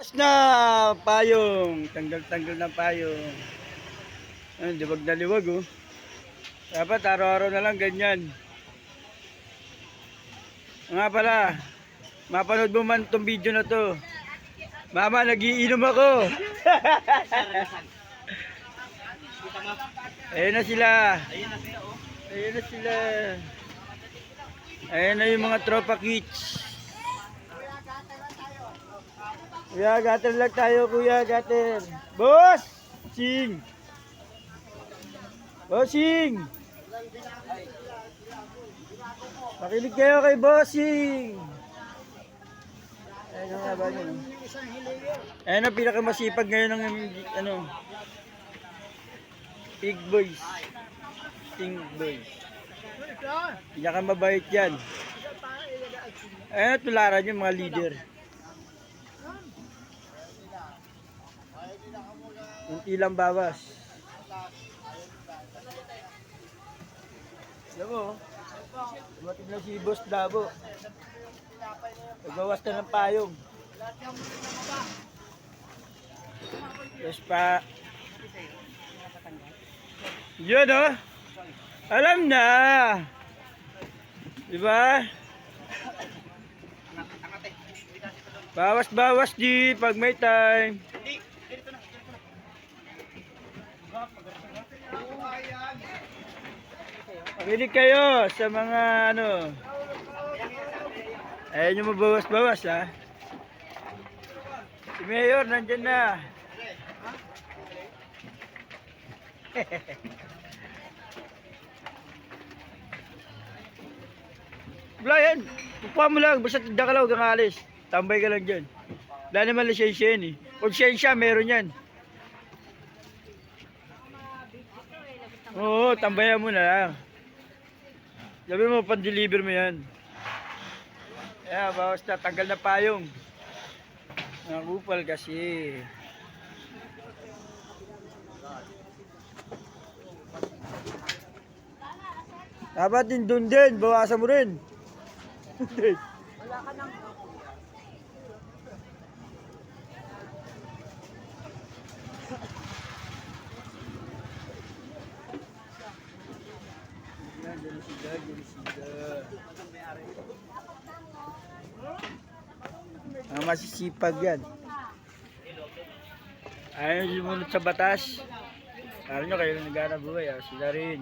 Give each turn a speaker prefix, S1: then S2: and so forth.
S1: Tapos na payong, tanggal-tanggal ng payong. Ayun, liwag na liwag oh. Dapat araw-araw na lang ganyan. Nga pala, mapanood mo man tong video na to. Mama, nagiinom ako. Ayun na sila. Ayun na sila. Ayun na yung mga tropa kids. Kuya, gater lang tayo, kuya, gater. Boss! Sing! Bossing! Makinig kayo kay Bossing! Ayun nga ba yun? Ayun ang pinakamasipag ngayon ng ano, Pig Boys. Pig Boys. Pinakamabait yan. Ayun, tularan yung mga leader. Kunti lang bawas. Alam mo, dumating na si Boss Dabo. Nagbawas na ng payong. Yes pa. Yun oh. Alam na. Diba? Bawas-bawas di pag may time. Makinig kayo sa mga ano. Ayaw nyo mabawas-bawas ha. Si Mayor nandyan na. Brian, pupuha mo lang. Basta tinda ka lang, huwag kang alis. Tambay ka lang dyan. Wala naman lisensya yan eh. Kung lisensya, meron yan. Oo, tambayan mo na lang. Sabi mo, pan-deliver mo yan. Ayan, bawas na, tanggal na payong. Nakupal kasi. Dapat din doon din, bawasan mo rin. Wala ka nang... Ang masisipag yan. Ayaw sumunod sa batas. Alam nyo kayo na naghanap buhay, sila rin.